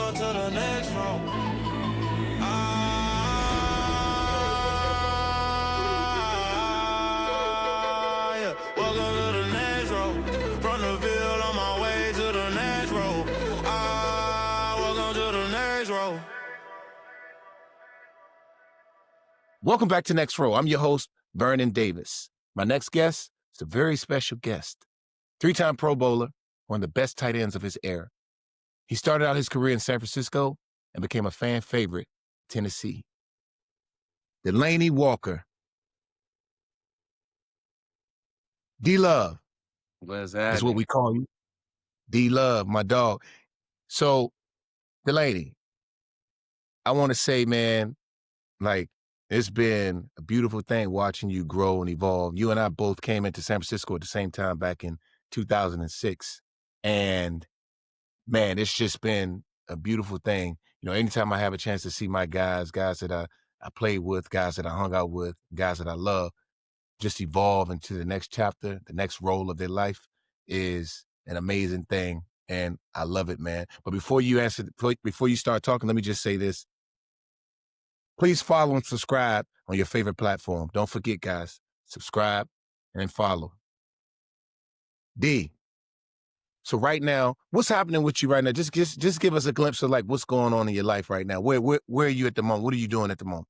Welcome to the next room. Yeah. Welcome to the next room. From the field on my way to the next room. Welcome to the next room. Welcome back to Next Row. I'm your host, Vernon Davis. My next guest is a very special guest. Three-time Pro Bowler, one of the best tight ends of his era. He started out his career in San Francisco and became a fan favorite in Tennessee. Delanie Walker. D-Love. What's That's what happening? we call you. D-Love, my dog. So, Delanie, I want to say, man, like, it's been a beautiful thing watching you grow and evolve. You and I both came into San Francisco at the same time back in 2006. And man, it's just been a beautiful thing. You know, anytime I have a chance to see my guys that I played with, guys that I hung out with, guys that I love, just evolve into the next chapter, the next role of their life is an amazing thing. And I love it, man. But before you start talking, let me just say this. Please follow and subscribe on your favorite platform. Don't forget, guys, subscribe and follow. D. So right now, what's happening with you right now? Just give us a glimpse of like what's going on in your life right now. Where are you at the moment? What are you doing at the moment?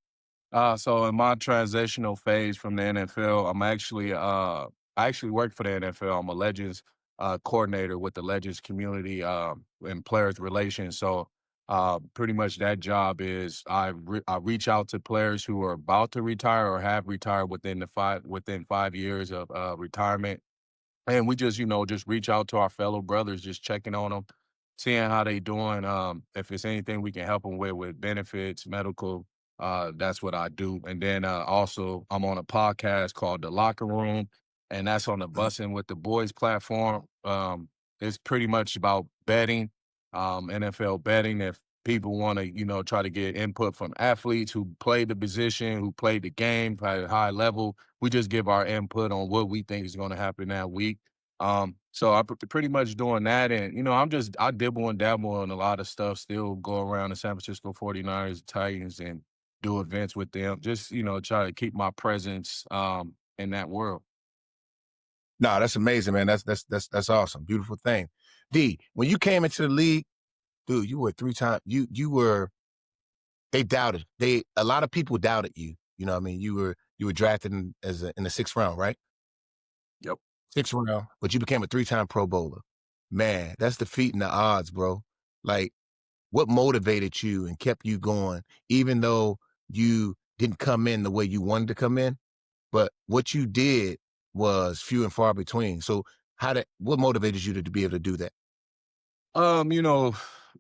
So in my transitional phase from the NFL, I actually work for the NFL. I'm a Legends coordinator with the Legends community and players relations. So pretty much that job is I reach out to players who are about to retire or have retired within 5 years of retirement. And we just, just reach out to our fellow brothers, just checking on them, seeing how they doing. If it's anything we can help them with benefits, medical, that's what I do. And then also I'm on a podcast called The Locker Room, and that's on the Bussin' with the Boys platform. It's pretty much about betting, NFL betting. If people want to, try to get input from athletes who played the position, who played the game at a high level, we just give our input on what we think is going to happen that week. So I'm pretty much doing that. And, I dibble and dabble on a lot of stuff, still go around the San Francisco 49ers, Titans, and do events with them. Just, try to keep my presence in that world. No, that's amazing, man. That's awesome. Beautiful thing. D, when you came into the league, dude, you were they doubted. A lot of people doubted you. You know what I mean? You were drafted in the 6th round, right? Yep. 6th round, but you became a 3-time Pro Bowler. Man, that's defeating the odds, bro. Like, what motivated you and kept you going, even though you didn't come in the way you wanted to come in? But what you did was few and far between. So what motivated you to be able to do that?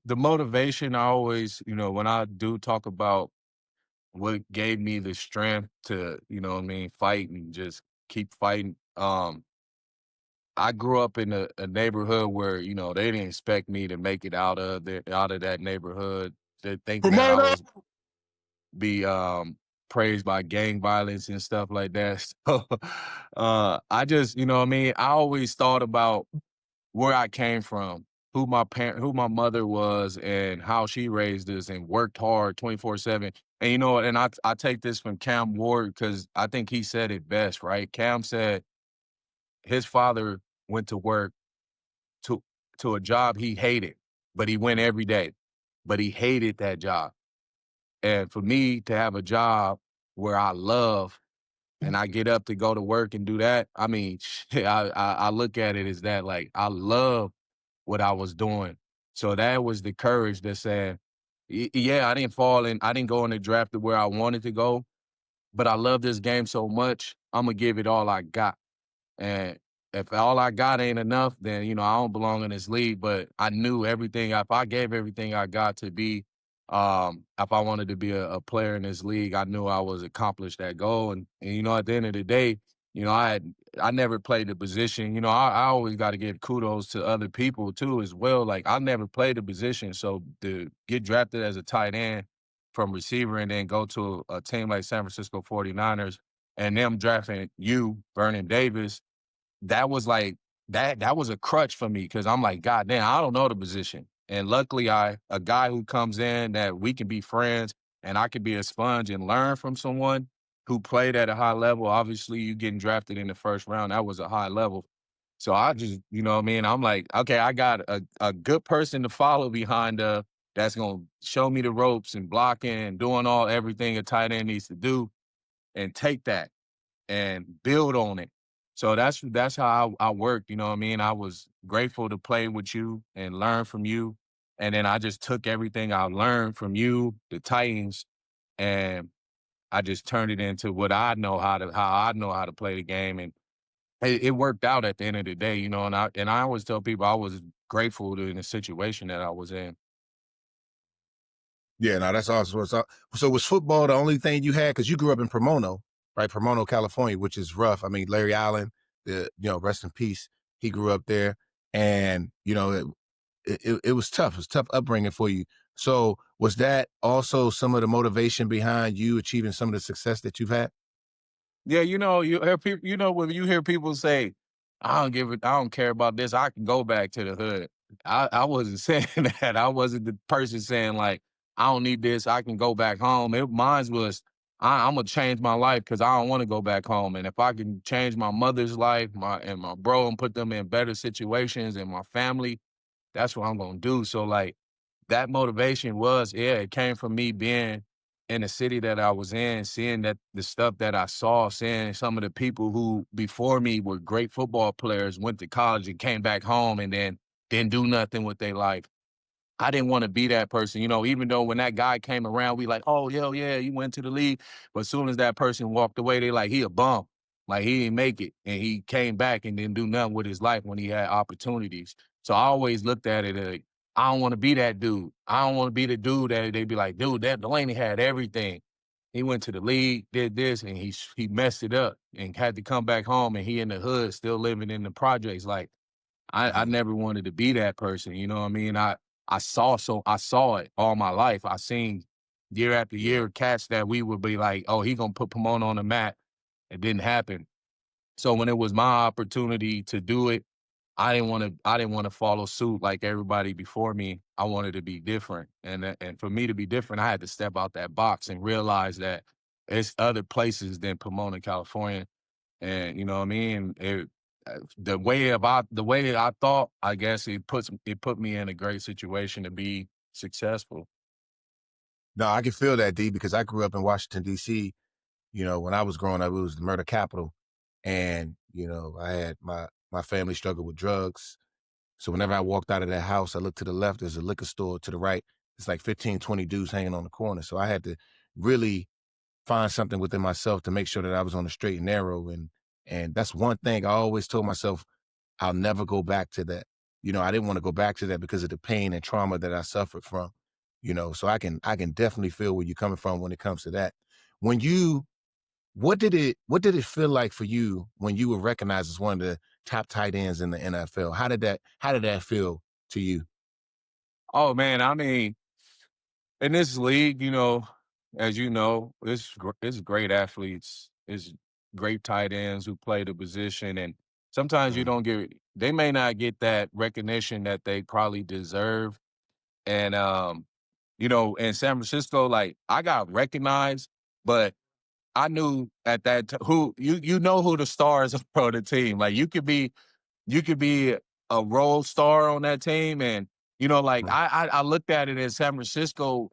The motivation I always, when I do talk about what gave me the strength to, fight and just keep fighting. I grew up in a neighborhood where, they didn't expect me to make it out of that neighborhood. They thinking that I was be praised by gang violence and stuff like that. So I just, I always thought about where I came from, who my mother was, and how she raised us and worked hard 24/7. And and I take this from Cam Ward because I think he said it best, right? Cam said his father went to work to a job he hated, but he went every day, but he hated that job. And for me to have a job where I love and I get up to go to work and do that, I mean, I look at it as that, like, I love what I was doing. So that was the courage that said, yeah, I didn't go in the draft to where I wanted to go, but I love this game so much, I'm going to give it all I got. And if all I got ain't enough, then, I don't belong in this league. But I knew if I gave everything I got to be, if I wanted to be a player in this league, I knew I was accomplished that goal. And at the end of the day, I never played the position. I always got to give kudos to other people too, as well. Like, I never played the position. So to get drafted as a tight end from receiver and then go to a team like San Francisco 49ers and them drafting you, Vernon Davis, that was like that was a crutch for me because I'm like, God damn, I don't know the position. And luckily, a guy who comes in that we can be friends and I can be a sponge and learn from someone who played at a high level. Obviously, you getting drafted in the first round, that was a high level. So I just, you know what I mean? I'm like, okay, I got a good person to follow behind that's gonna show me the ropes and blocking and doing everything a tight end needs to do and take that and build on it. So that's how I worked, you know what I mean? I was grateful to play with you and learn from you. And then I just took everything I learned from you, the Titans, and I just turned it into what I know how to play the game. And it worked out at the end of the day, you know, and I always tell people I was grateful to in the situation that I was in. Yeah, no, that's awesome. So was football the only thing you had? Because you grew up in Pomona, right? Pomona, California, which is rough. I mean, Larry Allen, rest in peace. He grew up there, and it was tough. It was tough upbringing for you. So was that also some of the motivation behind you achieving some of the success that you've had? Yeah, you hear people, when you hear people say, I don't care about this, I can go back to the hood. I wasn't saying that. I wasn't the person saying like, I don't need this, I can go back home. Mine was, I'm gonna change my life because I don't want to go back home. And if I can change my mother's life, my bro, and put them in better situations and my family, that's what I'm gonna do. So like that motivation was, yeah, it came from me being in the city that I was in, seeing that the stuff that I saw, seeing some of the people who before me were great football players, went to college and came back home and then didn't do nothing with their life. I didn't want to be that person, even though when that guy came around, we like, oh, yeah, you went to the league. But as soon as that person walked away, they like, he a bum. Like he didn't make it. And he came back and didn't do nothing with his life when he had opportunities. So I always looked at it like, I don't want to be that dude. I don't want to be the dude that they'd be like, dude, that Delanie had everything. He went to the league, did this, and he messed it up and had to come back home and he in the hood still living in the projects. Like, I Mhm. never wanted to be that person, you know what I mean? I saw it all my life. I seen year after Yeah. year cats that we would be like, oh, he gonna put Pomona on the map. It didn't happen. So when it was my opportunity to do it, I didn't want to follow suit like everybody before me. I wanted to be different. And for me to be different, I had to step out that box and realize that it's other places than Pomona, California. And you know what I mean? The way I thought, I guess it put me in a great situation to be successful. No, I can feel that, D, because I grew up in Washington, D.C. When I was growing up, it was the murder capital. And, I had my family struggled with drugs. So whenever I walked out of that house, I looked to the left, there's a liquor store. To the right, it's like 15, 20 dudes hanging on the corner. So I had to really find something within myself to make sure that I was on the straight and narrow. And that's one thing I always told myself, I'll never go back to that. I didn't want to go back to that because of the pain and trauma that I suffered from. So I can definitely feel where you're coming from when it comes to that. When you what did it feel like for you when you were recognized as one of the top tight ends in the NFL? How did that feel to you? Oh man, I mean, in this league, as you know, it's great athletes, it's great tight ends who play the position, and sometimes you Mhm. don't get they may not get that recognition that they probably deserve. And in San Francisco, like I got recognized, but I knew at that who you know who the stars are on the team. Like you could be a role star on that team, and like Mhm. I looked at it in San Francisco,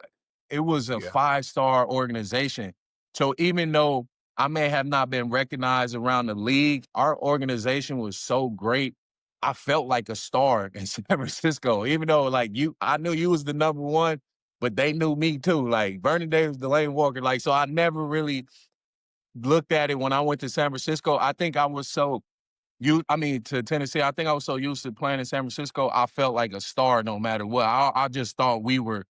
it was a Yeah. 5-star organization. So even though I may have not been recognized around the league, our organization was so great. I felt like a star in San Francisco, even though I knew you was the number one, but they knew me too. Like Vernon Davis, Delanie Walker. Like, so I never really looked at it when I went to San Francisco. I think I was to Tennessee. I think I was so used to playing in San Francisco, I felt like a star no matter what. I just thought we were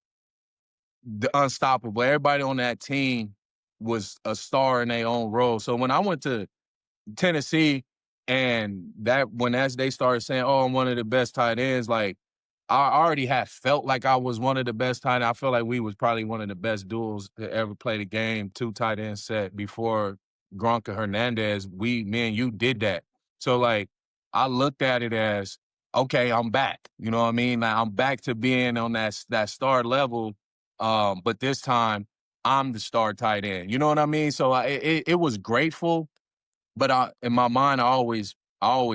the unstoppable. Everybody on that team was a star in their own role. So when I went to Tennessee, and that when as they started saying, "Oh, I'm one of the best tight ends," like I already had felt like I was one of the best tight ends. I felt like we was probably one of the best duels to ever play the game. 2 tight end set before Gronk and Hernandez. Me and you did that. So like I looked at it as okay, I'm back. You know what I mean? Like, I'm back to being on that star level. But this time I'm the star tight end. You know what I mean? So it was grateful, but in my mind, I always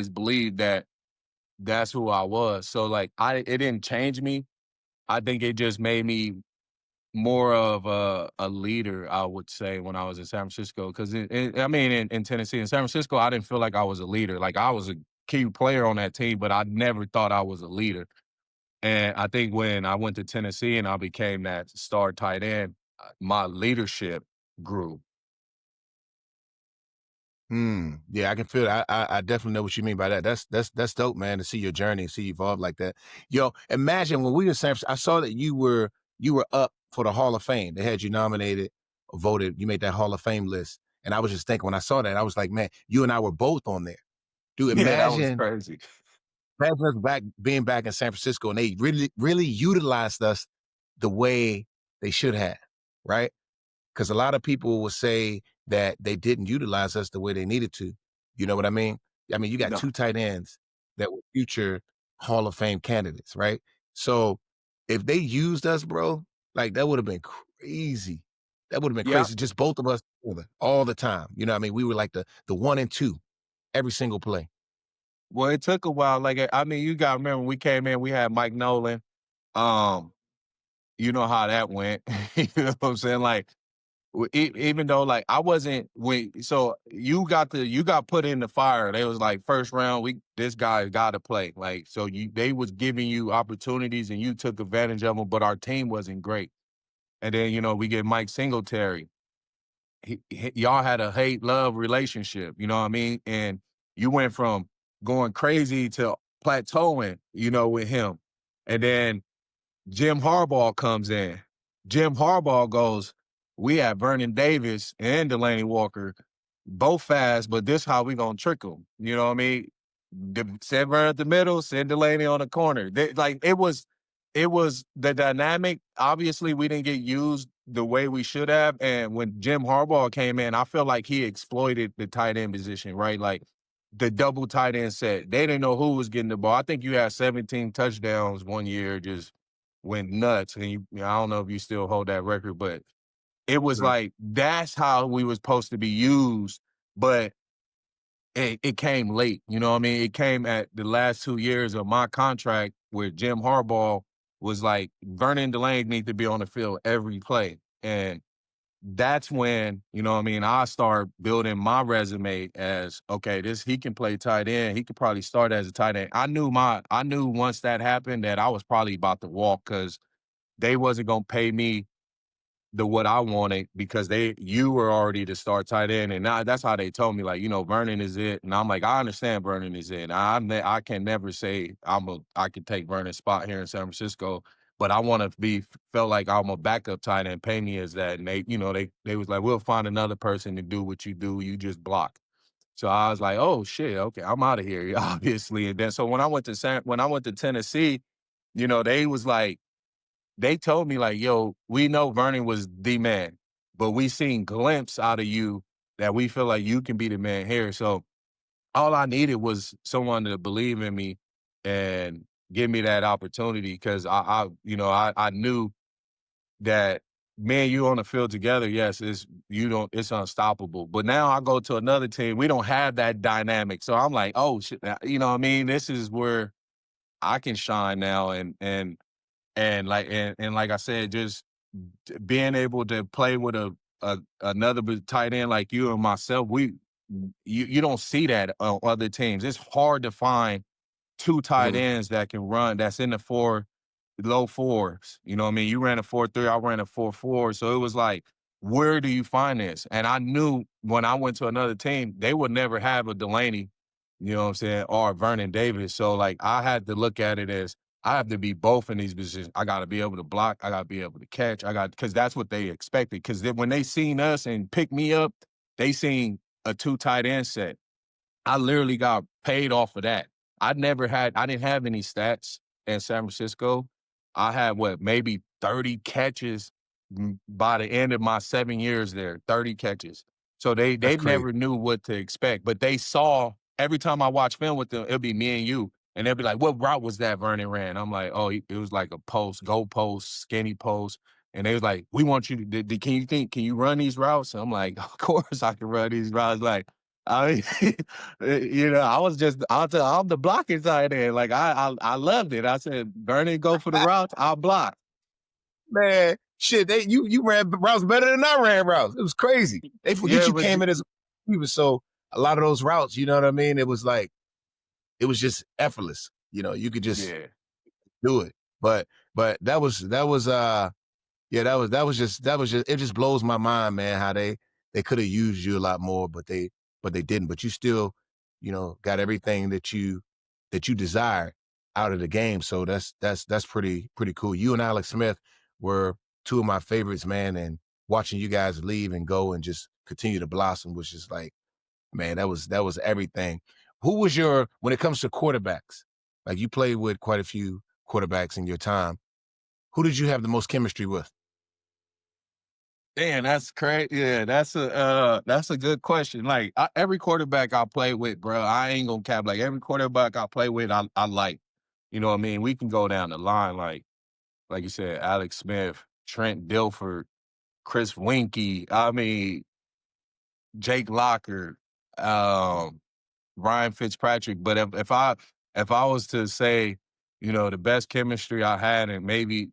believed that that's who I was. So like it didn't change me. I think it just made me more of a leader, I would say, when I was in San Francisco. Because in Tennessee, in San Francisco, I didn't feel like I was a leader. Like I was a key player on that team, but I never thought I was a leader. And I think when I went to Tennessee and I became that star tight end, my leadership grew. Yeah, I can feel it. I definitely know what you mean by that. That's dope, man, to see your journey, see you evolve like that. Yo, imagine when we were in San Francisco, I saw that you were up for the Hall of Fame. They had you nominated or voted. You made that Hall of Fame list. And I was just thinking when I saw that, I was like, man, you and I were both on there. Dude, Yeah, that was crazy. imagine us being back in San Francisco and they really, really utilized us the way they should have, right? Because a lot of people will say that they didn't utilize us the way they needed to. You know what I mean? I mean, you got No. 2 tight ends that were future Hall of Fame candidates, right? So if they used us, bro, like that would have been crazy. That would have been Yeah. crazy. Just both of us together all the time. You know what I mean? We were like the 1 and 2 every single play. Well, it took a while. Like I mean, you got to remember when we came in, we had Mike Nolan. Um, you know how that went. You know what I'm saying? Like even though like I wasn't so you got put in the fire. They was like first round, this guy got to play. Like so they was giving you opportunities and you took advantage of them, but our team wasn't great. And then we get Mike Singletary. Y'all had a hate love relationship. You know what I mean? And you went from going crazy to plateauing. With him, and then Jim Harbaugh comes in. Jim Harbaugh goes, we have Vernon Davis and Delanie Walker, both fast, but this how we gonna trick them. You know what I mean? Send Vernon at the middle, send Delanie on the corner. It was the dynamic. Obviously, we didn't get used the way we should have. And when Jim Harbaugh came in, I feel like he exploited the tight end position, right? Like the double tight end set. They didn't know who was getting the ball. I think you had 17 touchdowns one year, just went nuts. And I don't know if you still hold that record, but it was Sure. like that's how we was supposed to be used. But it came late. You know what I mean? It came at the last 2 years of my contract where Jim Harbaugh was like, Vernon Delane need to be on the field every play. And that's when, you know what I mean, I start building my resume as, okay, he can play tight end. He could probably start as a tight end. I knew once that happened that I was probably about to walk because they wasn't gonna pay me what I wanted because you were already the star tight end. And that's how they told me, like, Vernon is it. And I'm like, I understand Vernon is it. I can never say I can take Vernon's spot here in San Francisco, but I want to felt like I'm a backup tight end, pay me as that. And they was like, we'll find another person to do what you do. You just block. So I was like, oh shit, okay, I'm out of here, obviously. And then so when I went to Tennessee, they was like, they told me like, yo, we know Vernon was the man, but we seen glimpse out of you that we feel like you can be the man here. So all I needed was someone to believe in me and give me that opportunity because I knew that me and you on the field together, yes, it's unstoppable. But now I go to another team, we don't have that dynamic. So I'm like, oh shit, you know what I mean? This is where I can shine now and like I said, just being able to play with another tight end like you and myself, you don't see that on other teams. It's hard to find 2 tight Mhm. ends that can run. That's in the low fours. You know what I mean? You ran a 4.3, I ran a 4.4. So it was like, where do you find this? And I knew when I went to another team, they would never have a Delanie, you know what I'm saying, or Vernon Davis. So like I had to look at it as I have to be both in these positions. I got to be able to block. I got to be able to catch. Because that's what they expected. Because when they seen us and picked me up, they seen a 2 tight end set. I literally got paid off of that. I didn't have any stats in San Francisco. I had maybe 30 catches by the end of my 7 years there, 30 catches. So they That's crazy. never knew what to expect, but they saw every time I watch film with them, it'll be me and you. And they'll be like, "What route was that Vernon ran?" I'm like, "Oh, it was like a post, go post, skinny post." And they was like, "We want you to. Can you run these routes?" And I'm like, "Of course I can run these routes." Like, I mean, I'm the blocking side there. Like, I loved it. I said, "Vernon, go for the routes. I'll block." Man, shit, you ran routes better than I ran routes. It was crazy. They forget Yeah, you but came in as a receiver, so a lot of those routes, you know what I mean? It was like it was just effortless. You know, you could just yeah, do it. But that was just it just blows my mind, man, how they could have used you a lot more, but they didn't. But you still, got everything that you desire out of the game. So that's pretty cool. You and Alex Smith were two of my favorites, man, and watching you guys leave and go and just continue to blossom was just like, man, that was everything. Who was when it comes to quarterbacks, like you played with quite a few quarterbacks in your time, who did you have the most chemistry with? damn, that's crazy. Yeah, that's a good question. Like every quarterback I play with, bro, I ain't gonna cap. Like every quarterback I play with, I like. You know what I mean? We can go down the line, like you said, Alex Smith, Trent Dilfer, Chris Winkie. I mean, Jake Locker, um, Ryan Fitzpatrick. But if I was to say, the best chemistry I had and maybe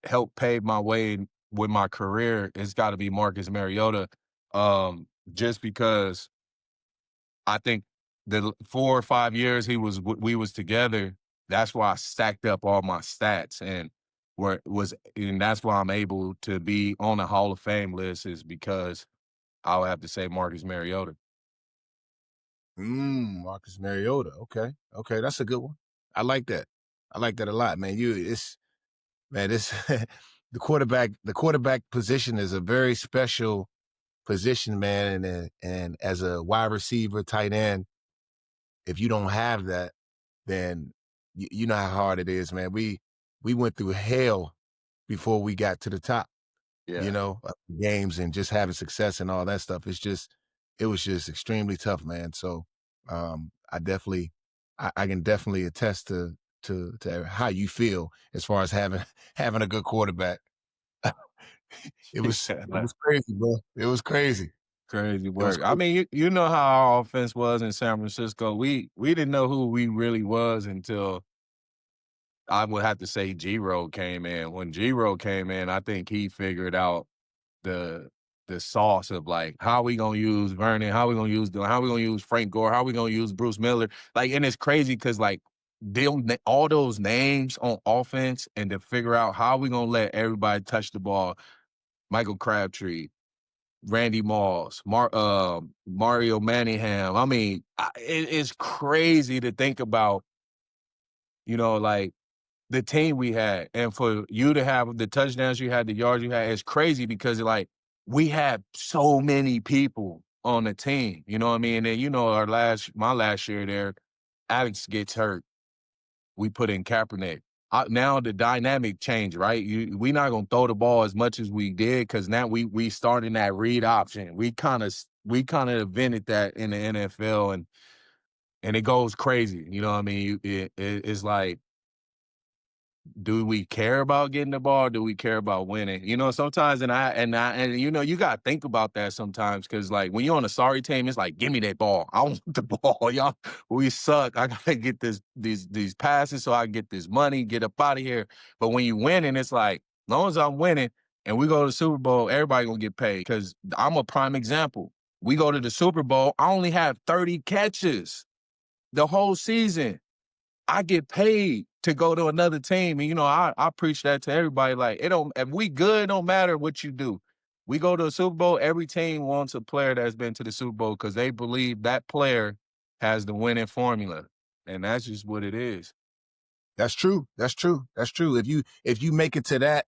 help pave my way with my career, it's got to be Marcus Mariota. Just because I think the 4 or 5 years we was together, that's why I stacked up all my stats and that's why I'm able to be on the Hall of Fame list is because I'll have to say Marcus Mariota. Marcus Mariota. Okay. Okay. That's a good one. I like that. I like that a lot, man. This the quarterback position is a very special position, man. And as a wide receiver, tight end, if you don't have that, then you know how hard it is, man. We went through hell before we got to the top. Yeah. Games and just having success and all that stuff. It was just extremely tough, man. So, I can definitely attest to how you feel as far as having having a good quarterback. It was Yeah, it was crazy, bro. It was crazy. crazy It was work. I crazy. mean, you know how our offense was in San Francisco. We didn't know who we really was until I would have to say G-Roll came in. When G-Roll came in, I think he figured out the the sauce of like how we gonna use Vernon, how we gonna use Frank Gore, how we gonna use Bruce Miller. Like, and it's crazy because like all those names on offense and to figure out how we gonna let everybody touch the ball. Michael Crabtree, Randy Moss, Mario Manningham. I mean, it's crazy to think about, like the team we had, and for you to have the touchdowns you had, the yards you had, it's crazy because like we had so many people on the team. You know what I mean? And my last year there, Alex gets hurt. We put in Kaepernick. Now the dynamic changed, right? We not gonna throw the ball as much as we did because now we starting that read option. We kind of invented that in the NFL, and it goes crazy. You know what I mean? It's like, do we care about getting the ball? Do we care about winning? Sometimes, and you gotta think about that sometimes because like when you're on a sorry team, it's like, give me that ball. I want the ball, y'all. We suck. I gotta get these passes so I can get this money, get up out of here. But when you win, and it's like, as long as I'm winning and we go to the Super Bowl, everybody gonna get paid. Because I'm a prime example. We go to the Super Bowl, I only have 30 catches the whole season. I get paid to go to another team. And I preach that to everybody. Like, if we good, it don't matter what you do. We go to a Super Bowl, every team wants a player that's been to the Super Bowl because they believe that player has the winning formula. And that's just what it is. That's true. That's true. That's true. If you make it if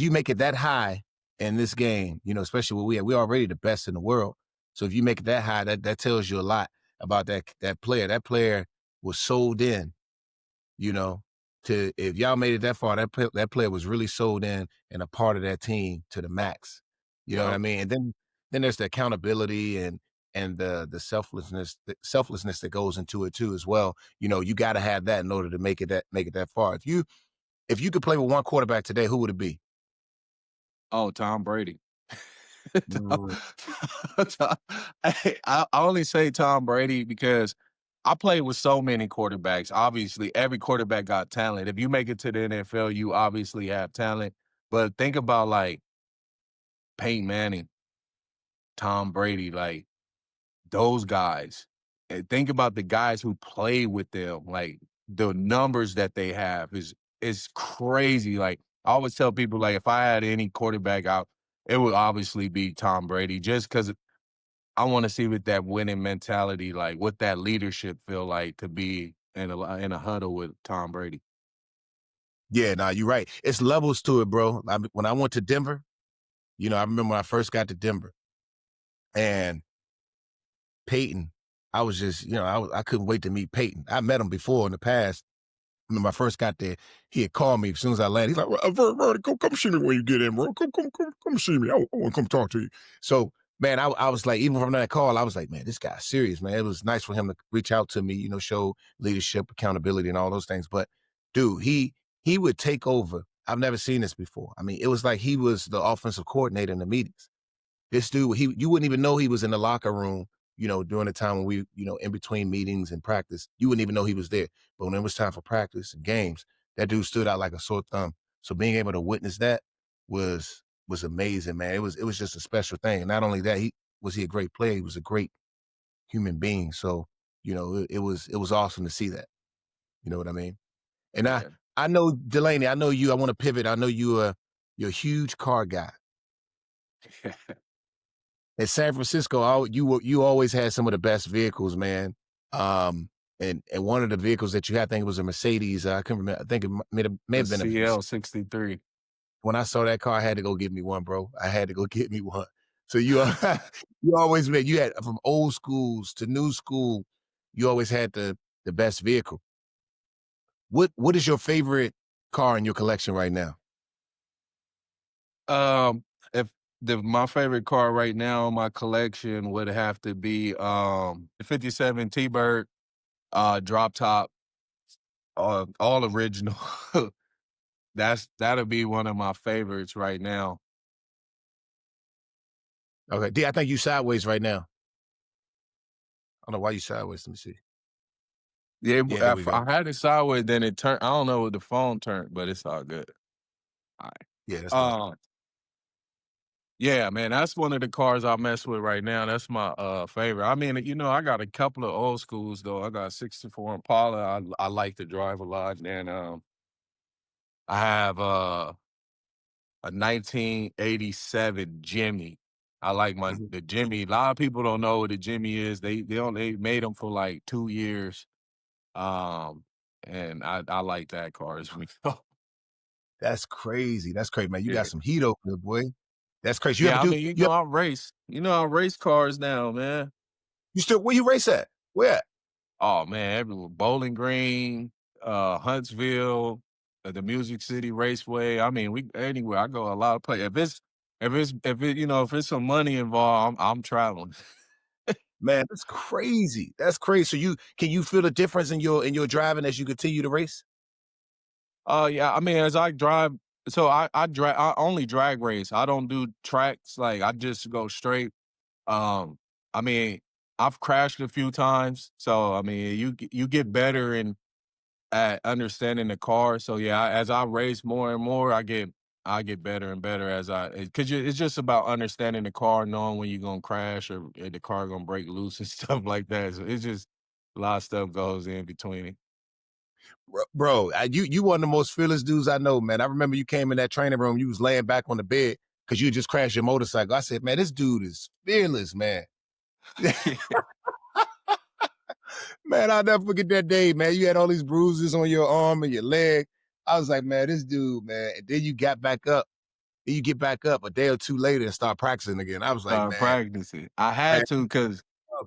you make it that high in this game, especially what we're already the best in the world. So if you make it that high, that tells you a lot about that player. That player was sold in, you know, to if y'all made it that far, that player was really sold in and a part of that team to the max. You know what I Yep. mean? And then there's the accountability and and the selflessness that goes into it too as well. You got to have that in order to make it that far. If you could play with one quarterback today, who would it be? Oh, Tom Brady. Tom Mm. Tom I only say Tom Brady because I played with so many quarterbacks. Obviously, every quarterback got talent. If you make it to the NFL, you obviously have talent. But think about like Peyton Manning, Tom Brady, like those guys. And think about the guys who play with them. Like the numbers that they have is crazy. Like I always tell people, like if I had any quarterback out, it would obviously be Tom Brady, just because I want to see what that winning mentality, like what that leadership feel like to be in a huddle with Tom Brady. Yeah, nah, you're right. It's levels to it, bro. When I went to Denver, I remember when I first got to Denver and Peyton, I was just, I couldn't wait to meet Peyton. I met him before in the past. When I first got there, he had called me as soon as I landed. He's like, Vernon, come see me when you get in, bro. Come see me. I want to come talk to you. So, man, I was like, even from that call, I was like, man, this guy's serious, man. It was nice for him to reach out to me, show leadership, accountability, and all those things. But, dude, he would take over. I've never seen this before. I mean, it was like he was the offensive coordinator in the meetings. This dude, you wouldn't even know he was in the locker room, during the time when we, in between meetings and practice. You wouldn't even know he was there. But when it was time for practice and games, that dude stood out like a sore thumb. So being able to witness that was amazing, man. It was just a special thing. And not only that, he a great player, he was a great human being. So, it was awesome to see that. You know what I mean? And I Yeah. I know, Delanie, I know you, I want to pivot. I know you're a huge car guy. In San Francisco, you always had some of the best vehicles, man. Um, and one of the vehicles that you had, I think it was a Mercedes. I couldn't remember. I think it may have The been a Mercedes. CL63. When I saw that car, I had to go get me one, bro. I had to go get me one. So you always made you had from old schools to new school, you always had the best vehicle. What is your favorite car in your collection right now? If my favorite car right now in my collection would have to be the '57 T-Bird, drop top, all original. That'll be one of my favorites right now. Okay, D, I think you sideways right now. I don't know why you sideways. Let me see. Yeah, Yeah, there we go. I had it sideways, then it turned. I don't know what the phone turned, but it's all good. All Yeah, that's right. fine. Yeah, man, that's one of the cars I mess with right now. That's my favorite. I mean, I got a couple of old schools though. I got a '64 Impala. I like to drive a lot, and I have a 1987 Jimmy. I like Mhm. the Jimmy. A lot of people don't know what a Jimmy is. They made them for like 2 years. Um, and I like that car as well. That's crazy. That's crazy, man. You got Yeah. some heat over there, boy. That's crazy. You ever Yeah, I do mean, you ever, I race. I race cars now, man. you still where you race at? Where at? Oh man, everywhere. Bowling Green, Huntsville, the Music City Raceway. I mean, we anywhere. I go a lot of places. If it's some money involved, I'm traveling. Man, that's crazy. That's crazy. So can you feel the difference in your driving as you continue to race? Yeah, I mean, as I drive, so I only drag race. I don't do tracks. Like I just go straight. Um, I mean, I've crashed a few times, so I mean, you get better at understanding the car. So yeah, as I race more and more, I get better and better because it's just about understanding the car, knowing when you're gonna crash or the car gonna break loose and stuff like that. So it's just a lot of stuff goes in between it. Bro, you one of the most fearless dudes I know, man. I remember you came in that training room, you was laying back on the bed because you just crashed your motorcycle. I said, man, this dude is fearless, man. Man, I'll never forget that day, man. You had all these bruises on your arm and your leg. I was like, man, this dude, man. And then you got back up. Then you get back up a day or two later and start practicing again. I was like, Start man, practicing. I man, had to because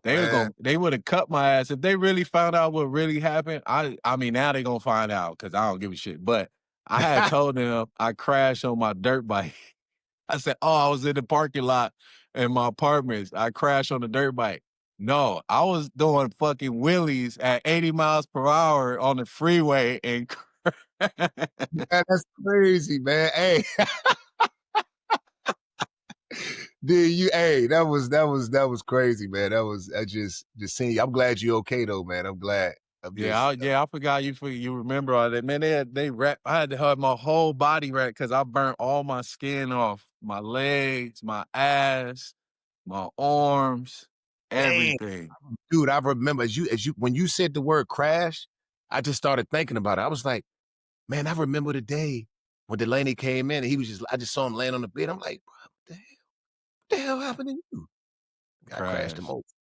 man. they would have cut my ass if they really found out what really happened. I mean now they gonna find out because I don't give a shit. But I had told them I crashed on my dirt bike. I said, "Oh, I was in the parking lot in my apartments. I crashed on the dirt bike." No, I was doing fucking wheelies at 80 miles per hour on the freeway and Man, that's crazy, man. Hey, dude, hey, that was crazy, man. I just seeing you. I'm glad you're okay though, man. I'm glad. I'm yeah, just I forgot you remember all that. Man, they wrap I had to have my whole body wrapped because I burnt all my skin off. My legs, my ass, my arms, man, everything. dude. I remember as you when you said the word crash, I just started thinking about it. I was like, man, I remember the day when Delanie came in and I just saw him laying on the bed. I'm like, bro, what the hell happened to you? I crashed the Crash. motorcycle.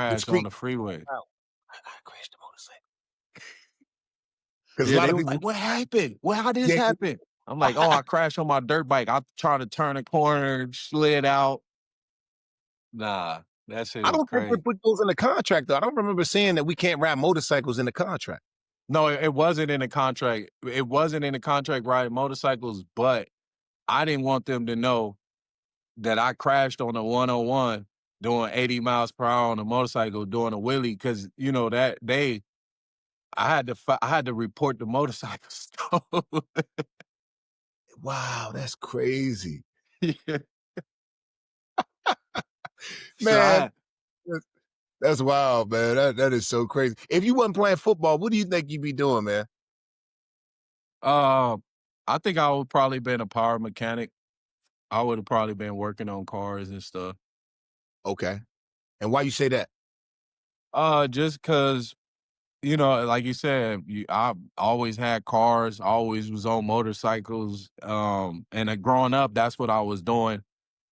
The Crash on street the freeway. out. I crashed the motorcycle. Because a Yeah, lot they of was people, like, "What happened? How this yeah, happen?" I'm like, "Oh, I crashed on my dirt bike. I tried to turn a corner, slid out." Nah, that shit I was don't think they crazy. put those in the contract, though. I don't remember seeing that we can't ride motorcycles in the contract. No, it wasn't in the contract. It wasn't in the contract riding motorcycles, but I didn't want them to know that I crashed on a 101 doing 80 miles per hour on a motorcycle doing a wheelie because you know that they I had to report the motorcycle stolen. Wow, that's crazy. Yeah. So Man, that's wild, man. That is so crazy. If you wasn't playing football, what do you think you'd be doing, man? uh, I think I would probably been a power mechanic. I would have probably been working on cars and stuff. Okay. And why you say that? Just cause, you know, like you said, I always had cars, always was on motorcycles. And growing up, that's what I was doing.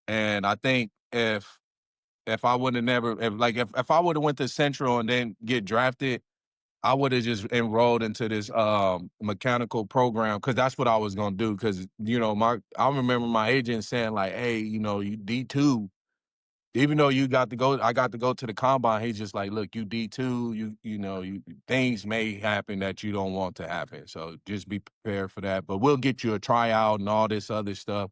And I think if I would have never if I would have went to Central and then get drafted, I would have just enrolled into this mechanical program because that's what I was gonna do. Cause you know, I remember my agent saying, like, hey, you know, you D2, even though I got to go to the combine. He's just like, look, you D2, you know, things may happen that you don't want to happen. So just be prepared for that. But we'll get you a tryout and all this other stuff.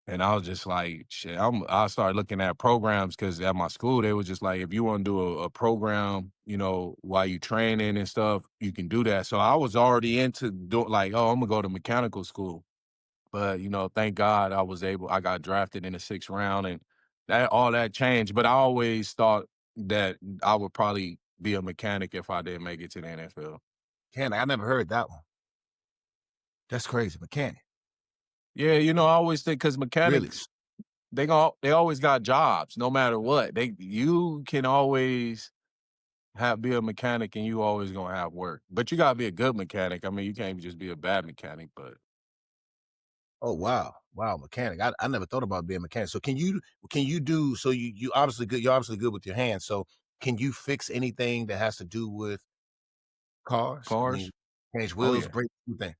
And I was just like, shit, I started looking at programs because at my school, they was just like, if you want to do a program, you know, while you training and stuff, you can do that. So I was already into like, oh, I'm gonna go to mechanical school. But, you know, thank God I got drafted in the 6th round and all that changed. But I always thought that I would probably be a mechanic if I didn't make it to the NFL. Mechanic. I never heard that one. That's crazy. Mechanic. Yeah, you know, I always think because Really? mechanics, they always got jobs no matter what. You can always be a mechanic and you always gonna have work. But you gotta be a good mechanic. I mean, you can't just be a bad mechanic, but Oh, wow. Wow, mechanic. I never thought about being a mechanic. So can you do so you're obviously good with your hands. So can you fix anything that has to do with cars? I mean, cars. change Oh wheels, yeah. brakes, anything.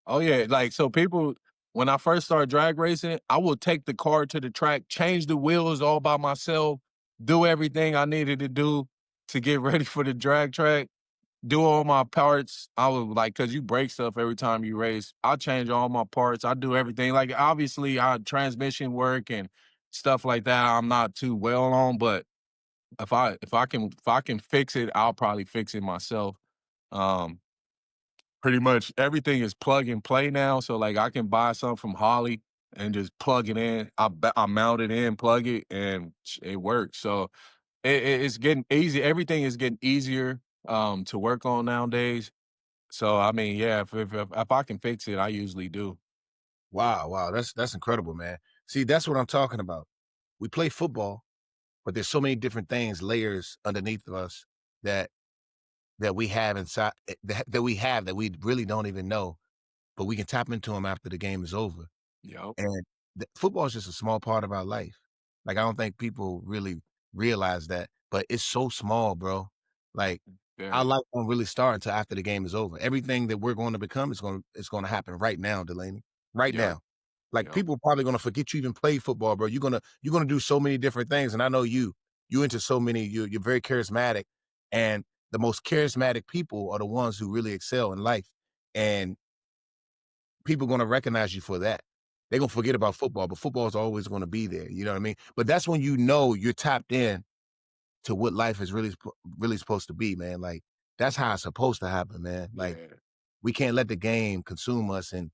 Oh yeah, like so people when I first started drag racing, I would take the car to the track, change the wheels all by myself, do everything I needed to do to get ready for the drag track, do all my parts. I was like, cause you break stuff every time you race. I change all my parts. I do everything. Like obviously I transmission work and stuff like that. I'm not too well on, but if I can fix it, I'll probably fix it myself. Um, Pretty much everything is plug and play now. So like I can buy something from Holly and just plug it in. I mount it in, plug it, and it works. So it's getting easy. Everything is getting easier to work on nowadays. So I mean, yeah, if I can fix it, I usually do. Wow, wow. That's incredible, man. See, that's what I'm talking about. We play football, but there's so many different things, layers underneath of us that we have inside that we really don't even know, but we can tap into them after the game is over. Yep. And football is just a small part of our life. Like, I don't think people really realize that, but it's so small, bro. Like, our Very. life won't really start until after the game is over. Everything that we're going to become is gonna happen right now, Delanie. Right Yep. now. Like, Yep. people are probably gonna forget you even played football, bro. You're gonna do so many different things, and I know you into so many. You're very charismatic, and the most charismatic people are the ones who really excel in life. And people gonna recognize you for that. They're gonna forget about football, but football is always gonna be there. You know what I mean? But that's when you know you're tapped in to what life is really supposed to be, man. Like that's how it's supposed to happen, man. Like Yeah. we can't let the game consume us and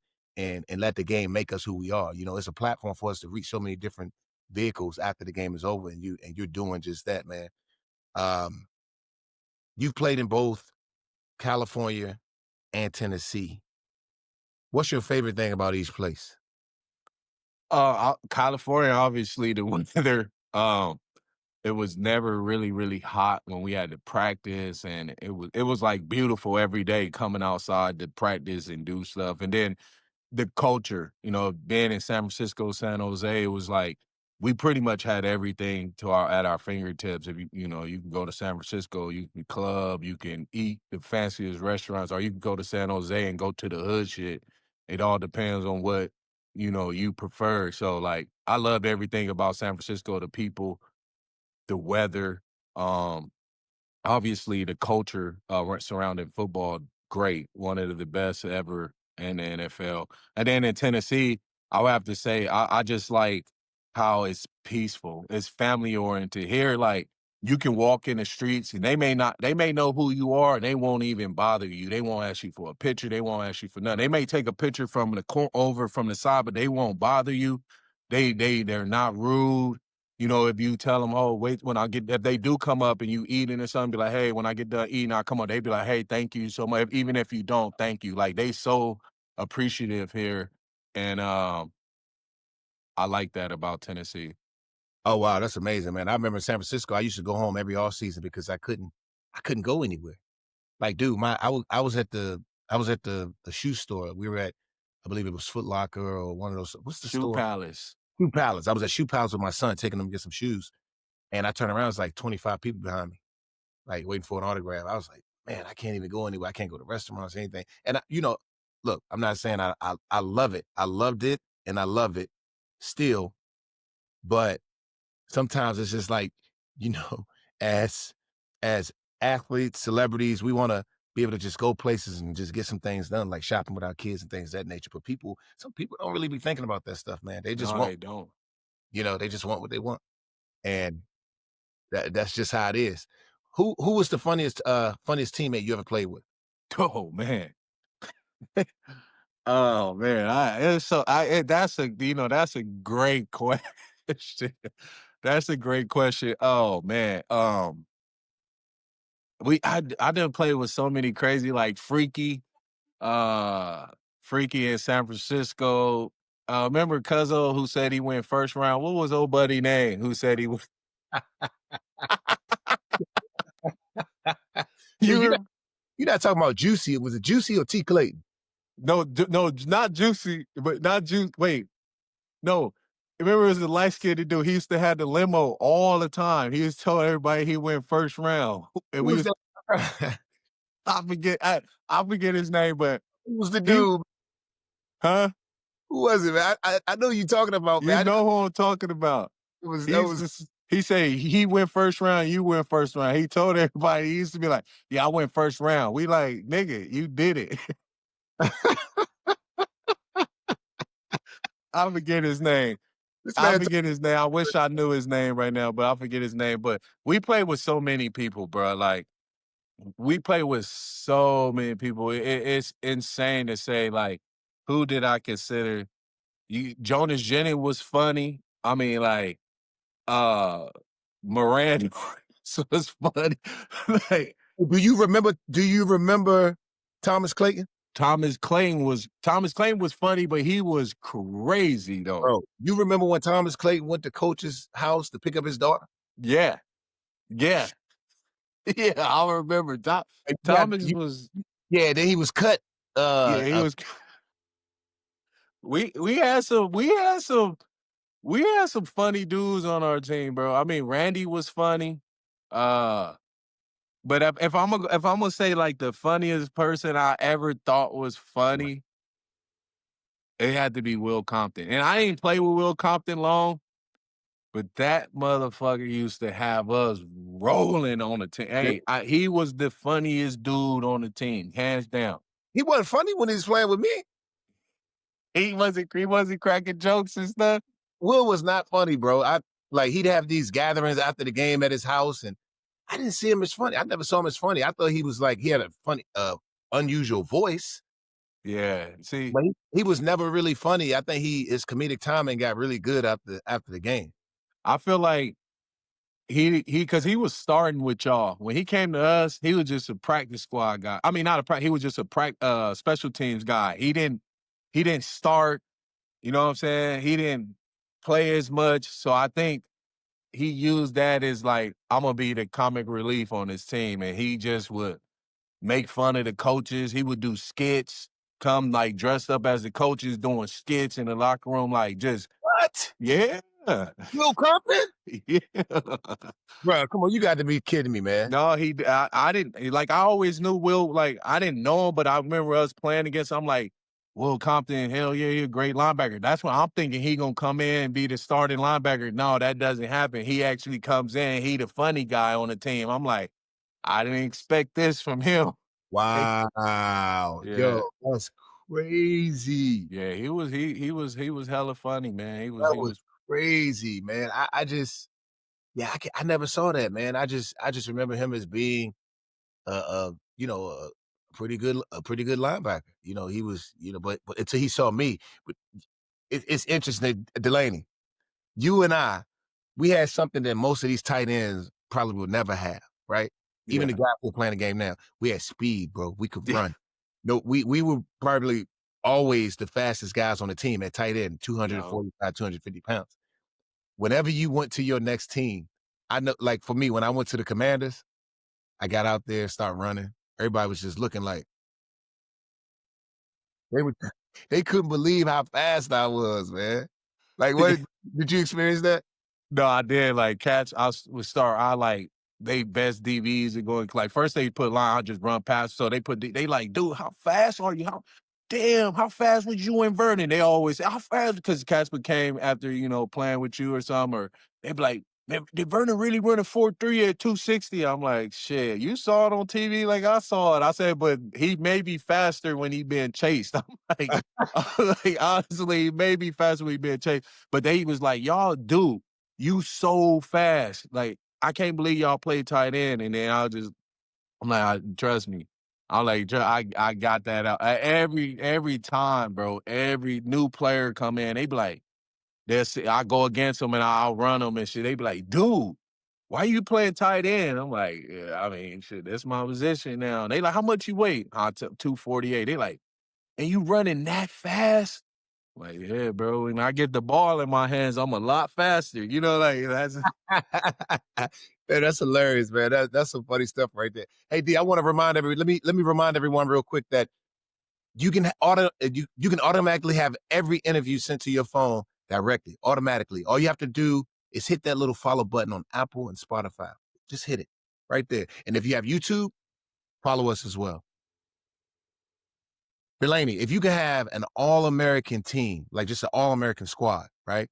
let the game make us who we are. You know, it's a platform for us to reach so many different vehicles after the game is over, and you're doing just that, man. Um, you've played in both California and Tennessee. What's your favorite thing about each place? California, obviously, the weather. It was never really, really hot when we had to practice, and it was like beautiful every day coming outside to practice and do stuff. And then the culture, being in San Francisco, San Jose, it was like we pretty much had everything at our fingertips. If you can go to San Francisco, you can club, you can eat the fanciest restaurants, or you can go to San Jose and go to the hood shit. It all depends on what you prefer. So like I loved everything about San Francisco, the people, the weather, um, obviously the culture surrounding football, great, one of the best ever in the NFL. And then in Tennessee, I would have to say I just like how it's peaceful, it's family oriented. Here, like you can walk in the streets and they may know who you are and they won't even bother you. They won't ask you for a picture. They won't ask you for nothing. They may take a picture from over from the side, but they won't bother you. They're not rude. If you tell them, oh, wait, if they do come up and you eating or something, be like, hey, when I get done eating, I'll come up. They be like, hey, thank you so much. Even if you don't, thank you. Like they so appreciative here. And I like that about Tennessee. Oh wow, that's amazing, man. I remember in San Francisco, I used to go home every off season because I couldn't go anywhere. Like, dude, I was at the shoe store. We were at, I believe it was Foot Locker or one of those. What's the Shoe store? Palace. Shoe Palace. I was at Shoe Palace with my son, taking him to get some shoes, and I turned around, it's like 25 people behind me, like waiting for an autograph. I was like, man, I can't even go anywhere. I can't go to restaurants, anything. And look, I'm not saying I love it. I loved it, and I love it still, but sometimes it's just like, you know, as as athletes, celebrities, we want to be able to just go places and just get some things done, like shopping with our kids and things of that nature. But some people don't really be thinking about that stuff, man. They just No, want, they don't. they just want what they want, and that's just how it is. Who was the funniest teammate you ever played with? Oh man. Oh man. That's a great question. That's a great question. Oh man. I done played with so many crazy, like uh Freaky in San Francisco. Remember Cuzzo who said he went first round? What was old buddy name who said he was? Yeah, You were, you're not talking about Juicy. Was it Juicy or T Clayton? no, not Juicy, but not Juice. Wait, no. Remember, it was the light skinned dude. He used to have the limo all the time. He was telling everybody he went first round, and Who we was was. that? I forget. I forget his name, but Who was the he, dude? huh? Who was it, man? I know you talking about, You man. know who I'm talking about. It was He that used was to, he say he went first round, you went first round. He told everybody, he used to be like, yeah, I went first round. We like, nigga, you did it. I forget his name. this I man. forget his name. I wish I knew his name right now, but I forget his name. But we play with so many people, bro. Like we play with so many people. It's insane to say, like, who did I consider? Jonas Jennings was funny. I mean, like, uh Miranda was funny. Like Do you remember Thomas Clayton? Thomas Clayton was funny, but he was crazy though. Bro, you remember when Thomas Clayton went to coach's house to pick up his daughter? Yeah, yeah, yeah. I remember And Thomas was. yeah, then he was cut. Yeah, he was. We had some funny dudes on our team, bro. I mean, Randy was funny. Uh, but if I'm gonna say like the funniest person I ever thought was funny, it had to be Will Compton. And I ain't played with Will Compton long, but that motherfucker used to have us rolling on the team. Yeah. Hey, he was the funniest dude on the team, hands down. He wasn't funny when he was playing with me. He wasn't cracking jokes and stuff. Will was not funny, bro. He'd have these gatherings after the game at his house, and I didn't see him as funny. I never saw him as funny. I thought he was like he had a funny, unusual voice, Yeah. See, but he was never really funny. I think his comedic timing got really good after the game. I feel like because he was starting with y'all. When he came to us, he was just a practice squad guy. I mean, not a practice. He was just a special teams guy. He didn't start. You know what I'm saying? He didn't play as much. So I think he used that as like, I'm gonna be the comic relief on his team, and he just would make fun of the coaches. He would do skits, come like dressed up as the coaches doing skits in the locker room, like just What? yeah, Will Compton? yeah. Bro, come on, you got to be kidding me, man. No, I didn't like. I always knew Will. Like I didn't know him, but I remember us playing against him. I'm like, Will Compton, hell yeah, you're a great linebacker. That's when I'm thinking he gonna come in and be the starting linebacker. No, that doesn't happen. He actually comes in. He the funny guy on the team. I'm like, I didn't expect this from him. Hey, Wow. yeah, Yo, that's crazy. yeah. He was hella funny, man. He was That he was was crazy, man. I just yeah, I never saw that, man. I just remember him as being you know, a pretty good linebacker. You know, he was, but until he saw me. But it's interesting, Delanie. You and I, we had something that most of these tight ends probably will never have, right? Even the yeah. guy who's playing the game now, we had speed, bro. We could run. No, we were probably always the fastest guys on the team at tight end, Yo, 245, 250 pounds. Whenever you went to your next team, I know, like for me, when I went to the Commanders, I got out there, start running. Everybody was just looking like they would, they couldn't believe how fast I was, man. Like, what did you experience that? no, I did like catch. Would start. I like they best DBs are going like first they put line. I just run past. So they put they like, dude, how fast are you? How fast was you and Vernon? They always say how fast because Casper came after playing with you or something. Or they be like, man, did Vernon really run a 4.3 at 260? I'm like, shit, you saw it on TV like I saw it. I said, but he may be faster when he being chased. I'm like honestly, he may be faster when he being chased. But they was like, y'all do. You so fast. Like, I can't believe y'all play tight end. And then I'm like, trust me. I'm like, I got that out. Every time, bro, every new player come in, they be like, I go against them and I'll run them and shit. They be like, dude, why you playing tight end? I'm like, yeah, I mean, shit, that's my position now. They like, how much you weigh? I took 248. They like, and you running that fast? Like, yeah, bro. When I get the ball in my hands, I'm a lot faster. Like that's Man, that's hilarious, man. That's some funny stuff right there. Hey D, I want to let me remind everyone real quick that you can automatically have every interview sent to your phone directly, automatically. All you have to do is hit that little follow button on Apple and Spotify. Just hit it right there. And if you have YouTube, follow us as well. Delanie, if you could have an all-American team, like just an all-American squad, right?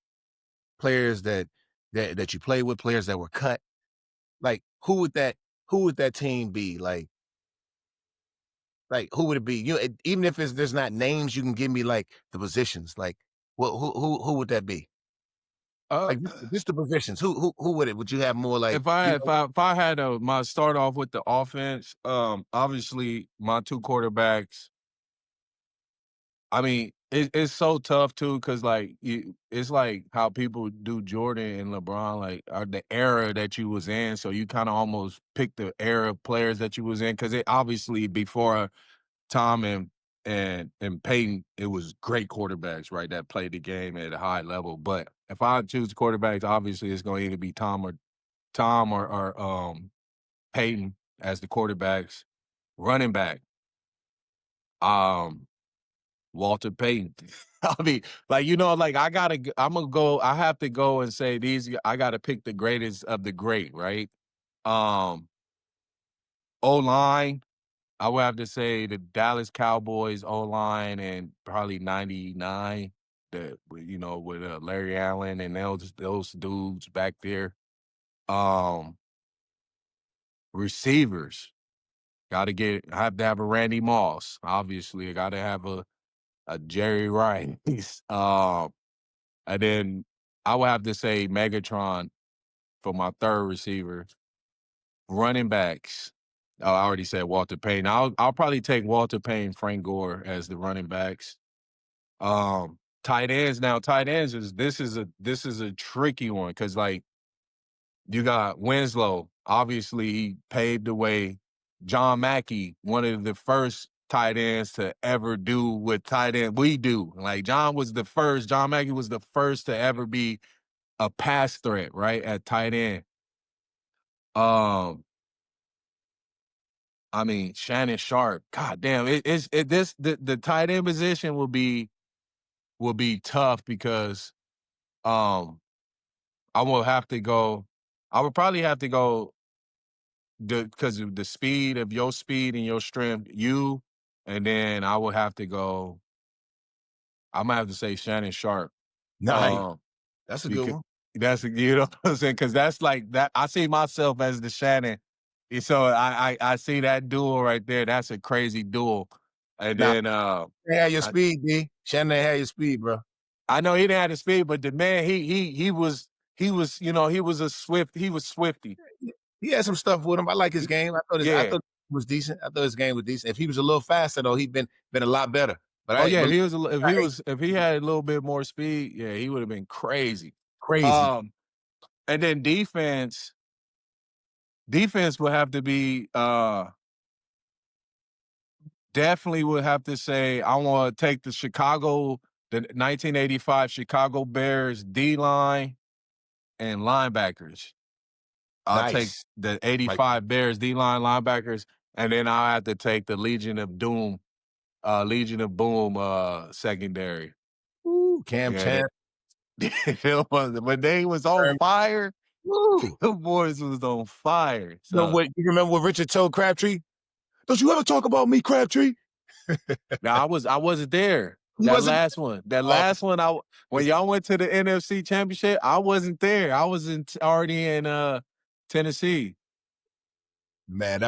Players that you play with, players that were cut, like who would that team be? Like who would it be? Even if there's not names, you can give me like the positions. Like who would that be? uh Like just the positions. Who would it? Would you have more like if I had if I had my start off with the offense, obviously my two quarterbacks. I mean, it's so tough too, cause like it's like how people do Jordan and LeBron, like are the era that you was in. So you kind of almost pick the era of players that you was in, cause it obviously before Tom and Peyton, it was great quarterbacks, right? That played the game at a high level. But if I choose quarterbacks, obviously it's going to either be Tom or Peyton as the quarterbacks. Running back, um, Walter Payton. I mean, like like I'm gonna go. I have to go and say these. I got to pick the greatest of the great, right? Um, O line. I would have to say the Dallas Cowboys O-line and probably '99, with Larry Allen and those dudes back there. Um, Receivers, I have to have a Randy Moss. Obviously, I got to have a Jerry Rice. And then I would have to say Megatron for my third receiver. running backs. Oh, I already said Walter Payton. I'll probably take Walter Payton, Frank Gore as the running backs. Tight ends. Now, tight ends this is a tricky one because like you got Winslow. Obviously, he paved the way. John Mackey, one of the first tight ends to ever do what tight end we do. Like John Mackey was the first to ever be a pass threat, right? At tight end. I mean, Shannon Sharp. God damn, the tight end position will be tough because I will have to go. I would probably have to go because of the speed of your speed and your strength, and then I would have to go. I'm gonna have to say Shannon Sharp. Nice. That's a good Because one. that's you know what I'm saying because that's like that. I see myself as the Shannon, so I see that duel right there. That's a crazy duel, and Now, then they had your I, speed, D. Shannon had your speed, bro. I know he didn't have the speed, but the man he was he was a swift he was swifty. He had some stuff with him. I like his game. I Yeah. thought it was decent. I thought his game was decent. If he was a little faster though, he'd been a lot better. But Oh yeah, but if he had a little bit more speed, yeah, he would have been crazy. crazy. Um, and then defense would have to be definitely would have to say I want to take the 1985 Chicago Bears D line and linebackers. I'll take Nice. the Like, 85 Bears D line linebackers, and then I'll have to take the Legion of Boom secondary. ooh, Cam Yeah, Champ. when they was on fire, Woo. the boys was on fire. No, So what you remember what Richard told Crabtree? Don't you ever talk about me, Crabtree? now I wasn't there. He wasn't. That Oh, last one, when y'all went to the NFC Championship, I wasn't there. I was already in Tennessee. man,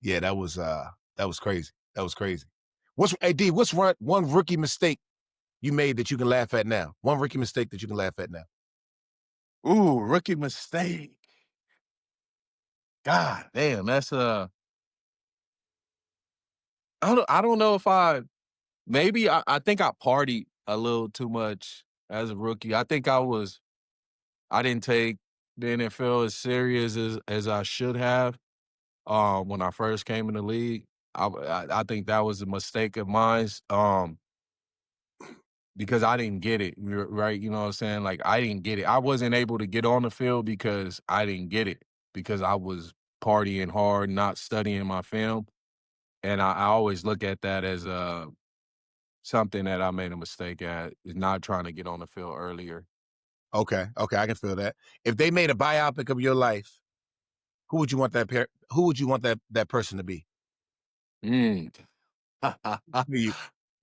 yeah, that was crazy. That was crazy. What's one rookie mistake you made that you can laugh at now? One rookie mistake that you can laugh at now. Ooh, rookie mistake. God damn, that's I don't know if maybe I think I partied a little too much as a rookie. I didn't take the NFL as serious as I should have when I first came in the league. I think that was a mistake of mine because I didn't get it, right? You know what I'm saying? Like, I didn't get it. I wasn't able to get on the field because I didn't get it because I was partying hard, not studying my film. And I always look at that as something that I made a mistake at, is not trying to get on the field earlier. Okay, I can feel that. If they made a biopic of your life, who would you want who would you want that person to be? Mm. You.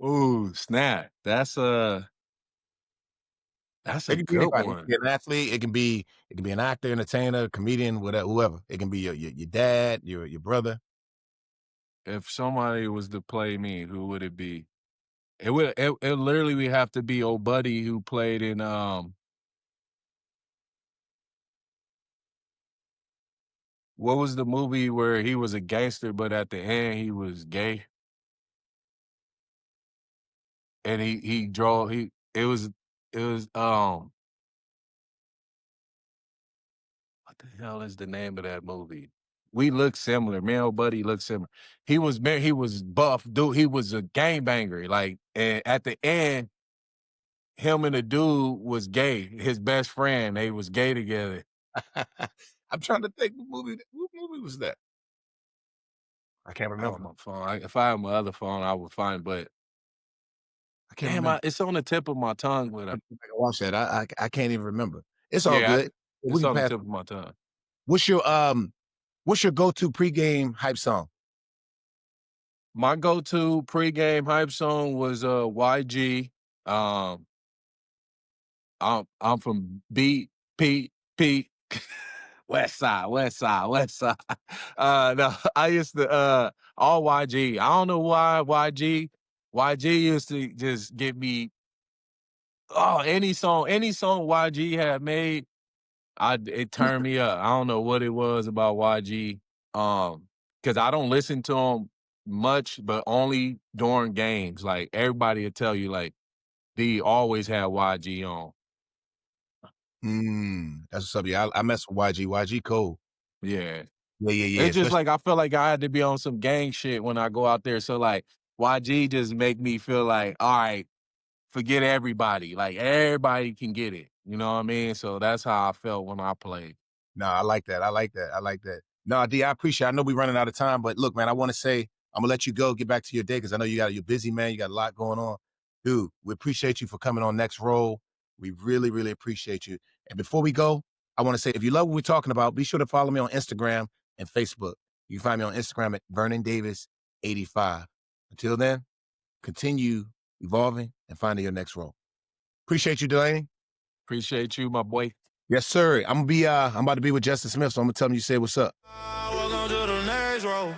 Ooh, snap. That's It a can be good anybody. It can one. be an athlete. It can be an actor, entertainer, comedian, whatever. Whoever. It can be your dad, your brother. If somebody was to play me, who would it be? It literally would have to be old buddy who played in what was the movie where he was a gangster but at the end he was gay and he drove he it was what the hell is the name of that movie? We look similar. Me and old buddy look similar. He was buff, dude. He was a gangbanger. Like, and at the end, him and the dude was gay. His best friend, they was gay together. I'm trying to think what movie was that? I can't On remember. my phone. If I had my other phone, I would find. But I can't damn, remember. it's on the tip of my tongue. But I can watch that. I can't even remember. It's all yeah, good. We it's can on the pass. tip of my tongue. What's your go-to pregame hype song? My go-to pregame hype song was YG. Um, I'm from BPP. West side, west side, west side. No, I used to all YG. I don't know why YG used to just get me any song YG had made, It turned me up. I don't know what it was about YG. Because I don't listen to him much, but only during games. Like everybody will tell you, like, D always had YG on. That's what's up. Yeah, I mess with YG. YG cool. Yeah. Yeah, yeah, yeah. It's just Especially like I feel like I had to be on some gang shit when I go out there. So like YG just make me feel like, all right, forget everybody. Like everybody can get it. You know what I mean? So that's how I felt when I played. no, I like that. I like that. I like that. No, D, I appreciate it. I know we're running out of time, but look, man, I want to say I'm gonna let you go, get back to your day because I know you're busy, man. You got a lot going on. Dude, we appreciate you for coming on Next Roll. We really, really appreciate you. And before we go, I want to say if you love what we're talking about, be sure to follow me on Instagram and Facebook. You can find me on Instagram at Vernon Davis 85. Until then, continue evolving and finding your next role. Appreciate you, Delanie. Appreciate you, my boy. Yes, sir. I'm about to be with Justin Smith, so I'm gonna tell him you say what's up. Welcome to the next row.